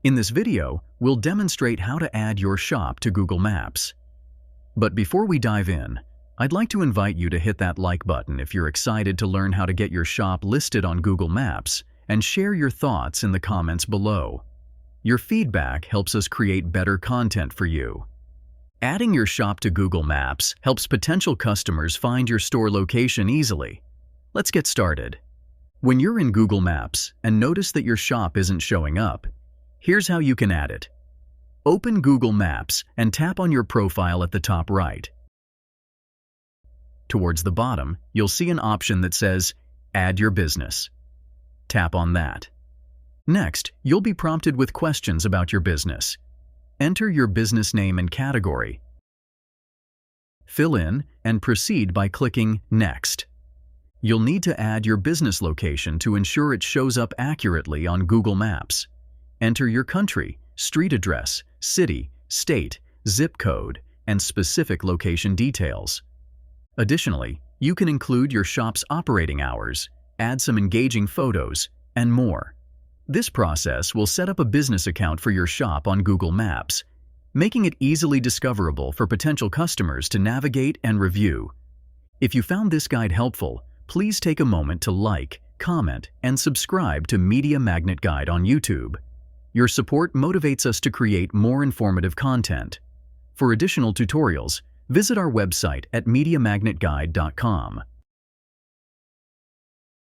In this video, we'll demonstrate how to add your shop to Google Maps. But before we dive in, I'd like to invite you to hit that like button if you're excited to learn how to get your shop listed on Google Maps, and share your thoughts in the comments below. Your feedback helps us create better content for you. Adding your shop to Google Maps helps potential customers find your store location easily. Let's get started. When you're in Google Maps and notice that your shop isn't showing up, here's how you can add it. Open Google Maps and tap on your profile at the top right. Towards the bottom, you'll see an option that says, Add your business. Tap on that. Next, you'll be prompted with questions about your business. Enter your business name and category. Fill in and proceed by clicking Next. You'll need to add your business location to ensure it shows up accurately on Google Maps. Enter your country, street address, city, state, zip code, and specific location details. Additionally, you can include your shop's operating hours, add some engaging photos, and more. This process will set up a business account for your shop on Google Maps, making it easily discoverable for potential customers to navigate and review. If you found this guide helpful, please take a moment to like, comment, and subscribe to Media Magnet Guide on YouTube. Your support motivates us to create more informative content. For additional tutorials, visit our website at MediaMagnetGuide.com.